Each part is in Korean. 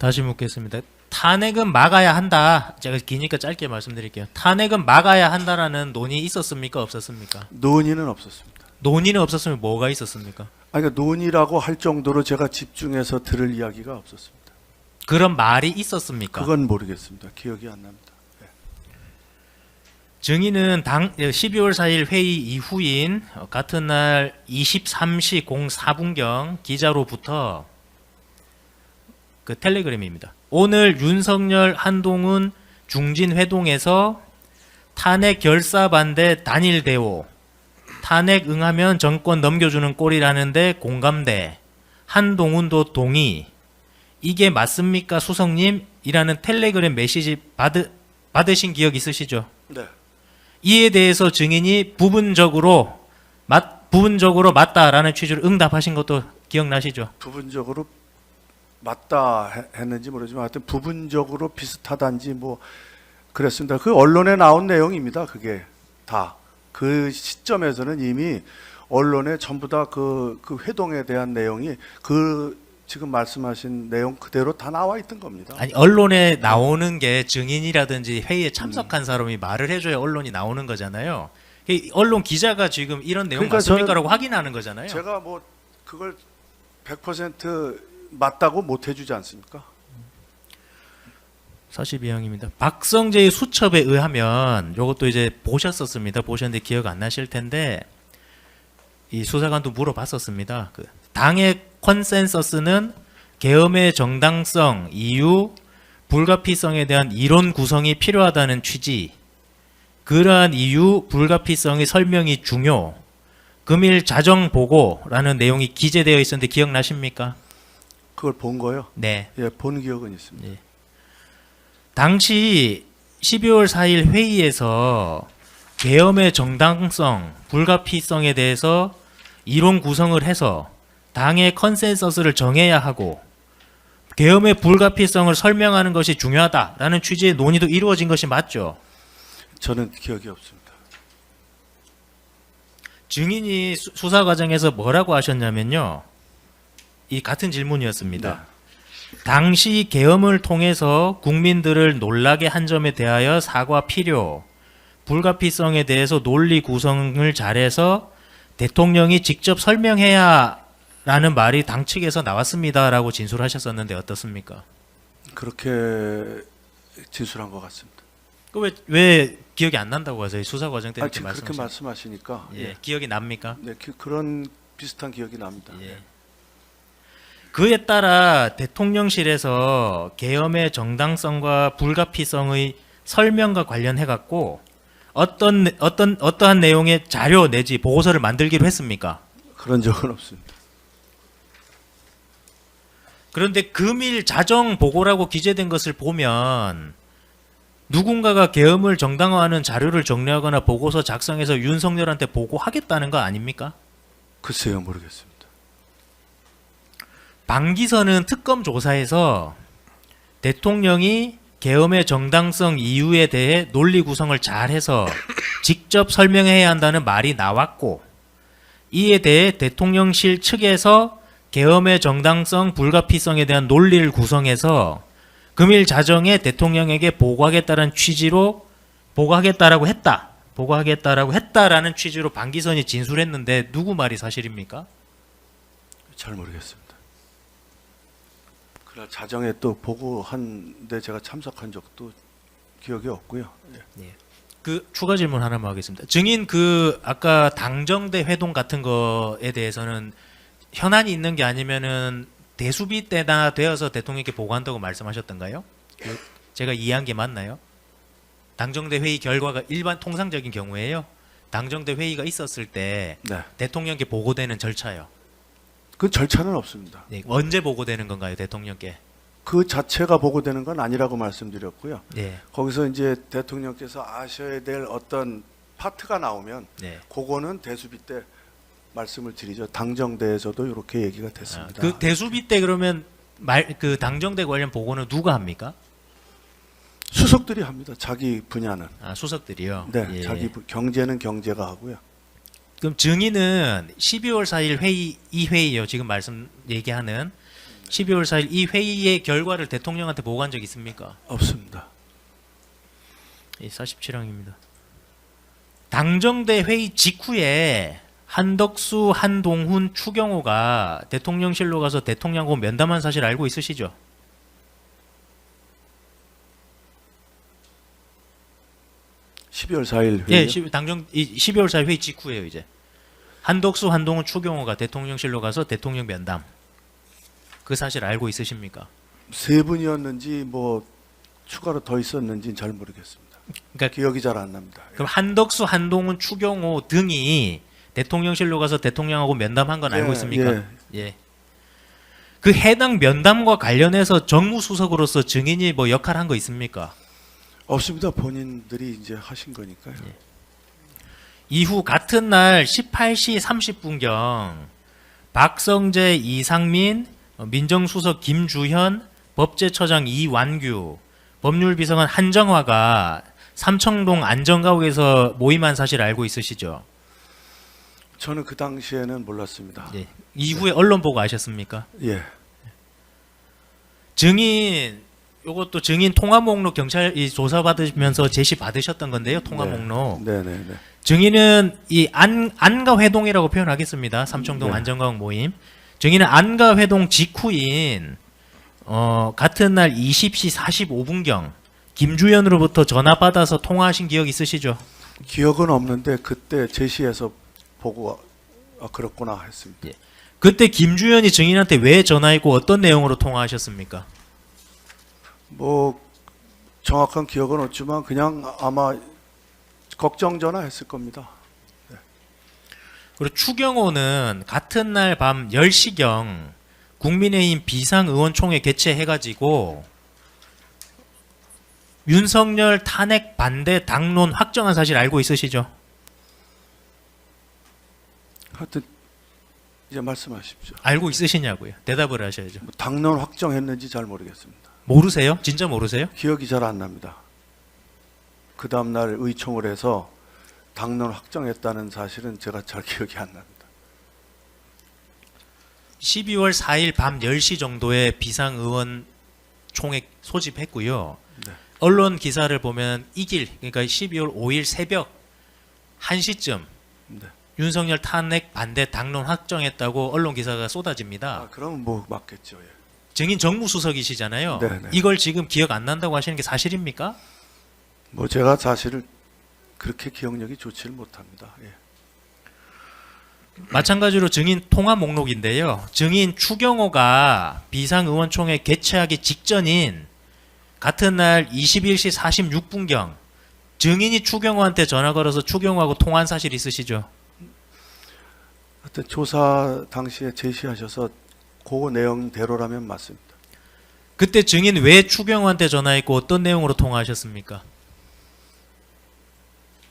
다시 묻겠습니다. 탄핵은 막아야 한다. 제가 기니까 짧게 말씀드릴게요. 탄핵은 막아야 한다라는 논의 있었습니까? 없었습니까? 논의는 없었습니다. 논의는 없었으면 뭐가 있었습니까? 아니, 그러니까 논의라고 할 정도로 제가 집중해서 들을 이야기가 없었습니다. 그런 말이 있었습니까? 그건 모르겠습니다. 기억이 안 납니다. 증인은 12월 4일 회의 이후인 같은 날 23시 04분경 기자로부터 그 텔레그램입니다. 오늘 윤석열 한동훈 중진회동에서 탄핵 결사 반대 단일 대오, 탄핵 응하면 정권 넘겨주는 꼴이라는데 공감대, 한동훈도 동의, 이게 맞습니까 수석님? 이라는 텔레그램 메시지 받으신 기억 있으시죠? 네. 이에 대해서 증인이 부분적으로 맞다라는 취지로 응답하신 것도 기억나시죠? 부분적으로 맞다 했는지 모르지만 하여튼 부분적으로 비슷하단지 뭐 그랬습니다. 그 언론에 나온 내용입니다. 그게 다. 그 시점에서는 이미 언론에 전부 다 그 회동에 대한 내용이 그 지금 말씀하신 내용 그대로 다 나와 있던 겁니다. 아니 언론에 나오는 게 증인이라든지 회의에 참석한 사람이 말을 해줘야 언론이 나오는 거잖아요. 언론 기자가 지금 이런 내용 그러니까 맞습니까라고 확인하는 거잖아요. 제가 뭐 그걸 100% 맞다고 못 해주지 않습니까? 42항입니다. 박성재의 수첩에 의하면 이것도 이제 보셨었습니다. 보셨는데 기억 안 나실 텐데 이 수사관도 물어봤었습니다. 그 당의 컨센서스는 계엄의 정당성, 이유, 불가피성에 대한 이론 구성이 필요하다는 취지, 그러한 이유, 불가피성의 설명이 중요, 금일 자정 보고라는 내용이 기재되어 있었는데 기억나십니까? 그걸 본 거요? 네. 예, 본 기억은 있습니다. 예. 당시 12월 4일 회의에서 계엄의 정당성, 불가피성에 대해서 이론 구성을 해서 당의 컨센서스를 정해야 하고 계엄의 불가피성을 설명하는 것이 중요하다라는 취지의 논의도 이루어진 것이 맞죠? 저는 기억이 없습니다. 증인이 수사 과정에서 뭐라고 하셨냐면요. 이 같은 질문이었습니다. 당시 계엄을 통해서 국민들을 놀라게 한 점에 대하여 사과 필요, 불가피성에 대해서 논리 구성을 잘해서 대통령이 직접 설명해야 라는 말이 당 측에서 나왔습니다라고 진술하셨었는데 어떻습니까? 그렇게 진술한 것 같습니다. 왜 기억이 안 난다고 하세요? 수사 과정 때 아, 이렇게 지금 그렇게 말씀하시죠? 말씀하시니까 예, 기억이 납니까? 네, 그런 비슷한 기억이 납니다. 예. 그에 따라 대통령실에서 계엄의 정당성과 불가피성의 설명과 관련해 갖고 어떠한 내용의 자료 내지 보고서를 만들기로 했습니까? 그런 적은 없습니다. 그런데 금일 자정 보고라고 기재된 것을 보면 누군가가 계엄을 정당화하는 자료를 정리하거나 보고서 작성해서 윤석열한테 보고하겠다는 거 아닙니까? 글쎄요, 모르겠습니다. 방기선은 특검 조사에서 대통령이 계엄의 정당성 이유에 대해 논리 구성을 잘해서 직접 설명해야 한다는 말이 나왔고 이에 대해 대통령실 측에서 계엄의 정당성, 불가피성에 대한 논리를 구성해서 금일 자정에 대통령에게 보고하겠다는 취지로 보고하겠다라고 했다라는 취지로 방기선이 진술했는데 누구 말이 사실입니까? 잘 모르겠습니다. 그날 자정에 또 보고한데 제가 참석한 적도 기억이 없고요. 예. 그 추가 질문 하나만 하겠습니다. 증인 그 아까 당정대 회동 같은 거에 대해서는 현안이 있는 게 아니면은 대수비 때나 되어서 대통령께 보고한다고 말씀하셨던가요? 제가 이해한 게 맞나요? 당정대 회의 결과가 일반 통상적인 경우에요. 당정대 회의가 있었을 때 네. 대통령께 보고되는 절차요. 그 절차는 없습니다. 네, 언제 보고되는 건가요, 대통령께? 그 자체가 보고되는 건 아니라고 말씀드렸고요. 네, 거기서 이제 대통령께서 아셔야 될 어떤 파트가 나오면 네. 그거는 대수비 때 말씀을 드리죠. 당정대에서도 이렇게 얘기가 됐습니다. 그 대수비 때 그러면 그 당정대 관련 보고는 누가 합니까? 수석들이 합니다. 자기 분야는. 아, 수석들이요. 네, 예. 자기 경제는 경제가 하고요. 그럼 증인은 12월 4일 회의 이 회의요. 지금 말씀 얘기하는 12월 4일 이 회의의 결과를 대통령한테 보고한 적 있습니까? 없습니다. 47항입니다. 당정대 회의 직후에 한덕수, 한동훈, 추경호가 대통령실로 가서 대통령하고 면담한 사실 알고 있으시죠? (12월 4일) 예, 회의요? 12월 4일 회의 직후에요. 이제 한덕수, 한동훈, 추경호가 대통령실로 가서 대통령 면담. 그 사실 알고 있으십니까? 세 분이었는지 뭐 추가로 더 있었는지는 잘 모르겠습니다. 그러니까 기억이 잘 안 납니다. 그럼 한덕수, 한동훈, 추경호 등이 대통령실로 가서 대통령하고 면담한 건 알고 예, 있습니까? 예. 그 해당 면담과 관련해서 정무수석으로서 증인이 뭐 역할한 거 있습니까? 없습니다. 본인들이 이제 하신 거니까요. 이후 같은 날 18시 30분경 박성재, 이상민, 민정수석 김주현, 법제처장 이완규, 법률비서관 한정화가 삼청동 안정가옥에서 모임한 사실 알고 있으시죠? 저는 그 당시에는 몰랐습니다. 예. 이후에 언론 보고 아셨습니까? 예. 증인 요것도 증인 통화 목록 경찰이 조사 받으면서 제시 받으셨던 건데요. 통화 목록. 네네네. 증인은 이 안가 회동이라고 표현하겠습니다. 삼청동 네. 안정가옥 모임. 증인은 안가 회동 직후인 같은 날 20시 45분경 김주현으로부터 전화 받아서 통화하신 기억 있으시죠? 기억은 없는데 그때 제시해서 보고 그렇구나 했습니다. 예. 그때 김주현이 증인한테 왜 전화했고 어떤 내용으로 통화하셨습니까? 뭐 정확한 기억은 없지만 그냥 아마 걱정 전화했을 겁니다. 그리고 추경호는 같은 날 밤 10시경 국민의힘 비상의원총회 개최해가지고 윤석열 탄핵 반대 당론 확정한 사실 알고 있으시죠? 하여튼 이제 말씀하십시오. 알고 있으시냐고요? 대답을 하셔야죠. 뭐 당론 확정했는지 잘 모르겠습니다. 모르세요? 진짜 모르세요? 기억이 잘 안 납니다. 그 다음날 의총을 해서 당론 확정했다는 사실은 제가 잘 기억이 안 납니다. 12월 4일 밤 10시 정도에 비상의원 총회 소집했고요. 네. 언론 기사를 보면 이길 그러니까 12월 5일 새벽 1시쯤 네. 윤석열 탄핵 반대 당론 확정했다고 언론 기사가 쏟아집니다. 그럼 뭐 맞겠죠. 예. 증인 정무수석이시잖아요. 네네. 이걸 지금 기억 안 난다고 하시는 게 사실입니까? 뭐 제가 사실을 그렇게 기억력이 좋지를 못합니다. 예. 마찬가지로 증인 통화 목록인데요. 증인 추경호가 비상의원총회 개최하기 직전인 같은 날 21시 46분경 증인이 추경호한테 전화 걸어서 추경호하고 통화한 사실 있으시죠? 하여튼 조사 당시에 제시하셔서 그 내용대로라면 맞습니다. 그때 증인 왜 추경호한테 전화했고 어떤 내용으로 통화하셨습니까?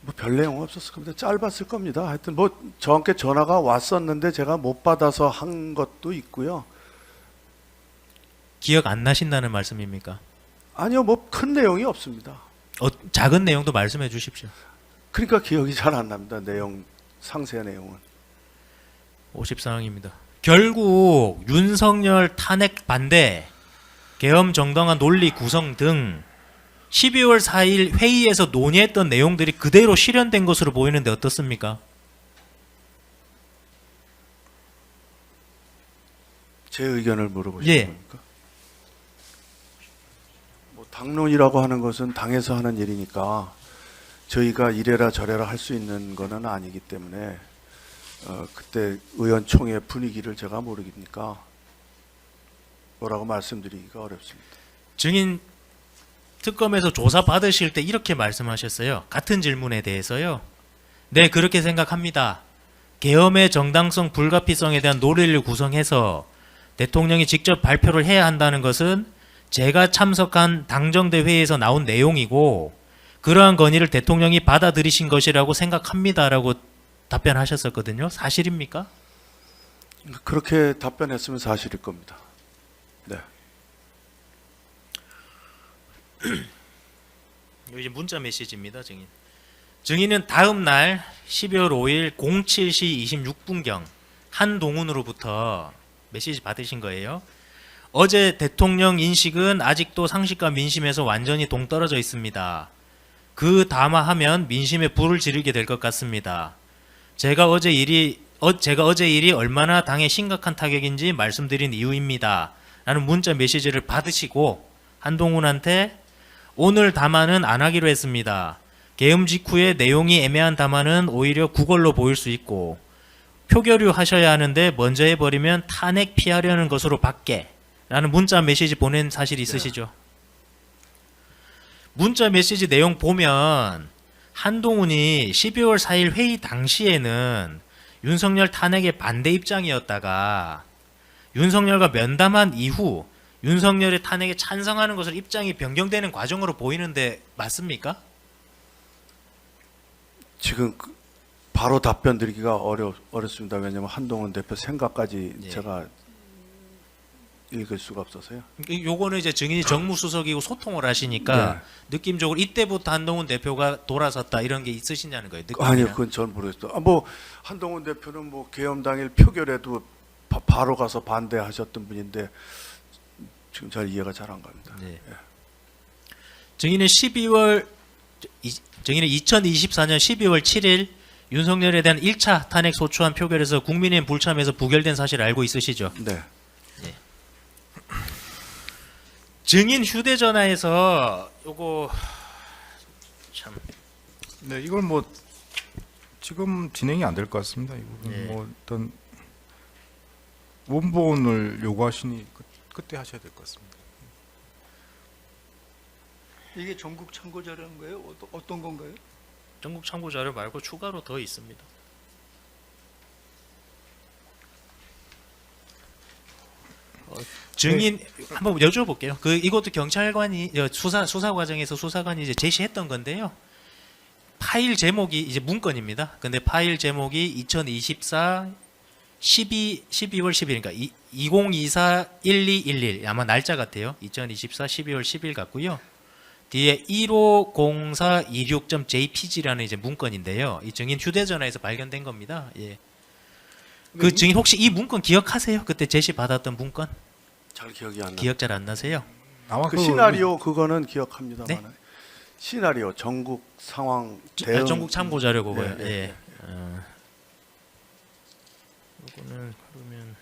뭐 별 내용 없었을 겁니다. 짧았을 겁니다. 하여튼 뭐 저한테 전화가 왔었는데 제가 못 받아서 한 것도 있고요. 기억 안 나신다는 말씀입니까? 아니요, 뭐 큰 내용이 없습니다. 작은 내용도 말씀해 주십시오. 그러니까 기억이 잘 안 납니다. 내용 상세 내용은. 54항입니다. 결국 윤석열 탄핵 반대, 계엄 정당화 논리 구성 등 12월 4일 회의에서 논의했던 내용들이 그대로 실현된 것으로 보이는데 어떻습니까? 제 의견을 물어보시는 예. 겁니까? 뭐 당론이라고 하는 것은 당에서 하는 일이니까 저희가 이래라 저래라 할 수 있는 거는 아니기 때문에 그때 의원총회 분위기를 제가 모르니까 뭐라고 말씀드리기가 어렵습니다. 증인 특검에서 조사 받으실 때 이렇게 말씀하셨어요. 같은 질문에 대해서요. 네, 그렇게 생각합니다. 계엄의 정당성 불가피성에 대한 논리를 구성해서 대통령이 직접 발표를 해야 한다는 것은 제가 참석한 당정대 회의에서 나온 내용이고 그러한 건의를 대통령이 받아들이신 것이라고 생각합니다라고 답변하셨었거든요. 사실입니까? 그렇게 답변했으면 사실일 겁니다. 네. 이제 문자 메시지입니다. 증인. 증인은 다음 날 12월 5일 07시 26분경 한동훈으로부터 메시지 받으신 거예요. 어제 대통령 인식은 아직도 상식과 민심에서 완전히 동떨어져 있습니다. 그 담화하면 민심에 불을 지르게 될 것 같습니다. 제가 어제 일이 얼마나 당에 심각한 타격인지 말씀드린 이유입니다. 라는 문자 메시지를 받으시고 한동훈한테 오늘 담화는 안 하기로 했습니다. 계엄 직후에 내용이 애매한 담화는 오히려 구걸로 보일 수 있고 표결유 하셔야 하는데 먼저 해버리면 탄핵 피하려는 것으로 밖에 라는 문자 메시지 보낸 사실 있으시죠? 문자 메시지 내용 보면 한동훈이 12월 4일 회의 당시에는 윤석열 탄핵에 반대 입장이었다가 윤석열과 면담한 이후 윤석열의 탄핵에 찬성하는 것을 입장이 변경되는 과정으로 보이는데 맞습니까? 지금 바로 답변 드리기가 어렵습니다. 왜냐하면 한동훈 대표 생각까지 예. 제가 읽을 수가 없어서요. 요거는 이제 증인이 정무수석이고 소통을 하시니까 느낌적으로 이때부터 한동훈 대표가 돌아섰다 이런 게 있으시냐는 거예요. 느낌이나. 아니요, 그건 전 모르겠어요. 뭐 한동훈 대표는 뭐 계엄 당일 표결에도 바로 가서 반대하셨던 분인데 지금 잘 이해가 잘 안 갑니다. 네. 증인은 2024년 12월 7일 윤석열에 대한 1차 탄핵 소추안 표결에서 국민의힘 불참해서 부결된 사실 알고 있으시죠? 네. 증인 휴대전화에서 요거 참 네, 이걸 뭐 지금 진행이 안 될 것 같습니다. 이 부분 네. 뭐 어떤 원본을 요구하시니 그때 하셔야 될 것 같습니다. 이게 전국 참고 자료인 거예요? 어떤 건가요? 전국 참고 자료 말고 추가로 더 있습니다. 증인 한번 여쭤볼게요. 이것도 경찰관이 수사 과정에서 수사관이 이제 제시했던 건데요. 파일 제목이 이제 문건입니다. 근데 파일 제목이 2024 12월 10일 그러니까 2024 1211 아마 날짜 같아요. 2024 12월 10일 같고요. 뒤에 150426.jpg라는 이제 문건인데요. 이 증인 휴대전화에서 발견된 겁니다. 예. 그 증인 혹시 이 문건 기억하세요? 그때 제시 받았던 문건? 잘 기억이 안 나요. 기억 잘 안 나세요? 아마 그 시나리오 그거는 기억합니다만 네? 시나리오 전국 상황 대응 전국 참고 자료 그거요. 네, 네, 예. 네. 이거는 그러면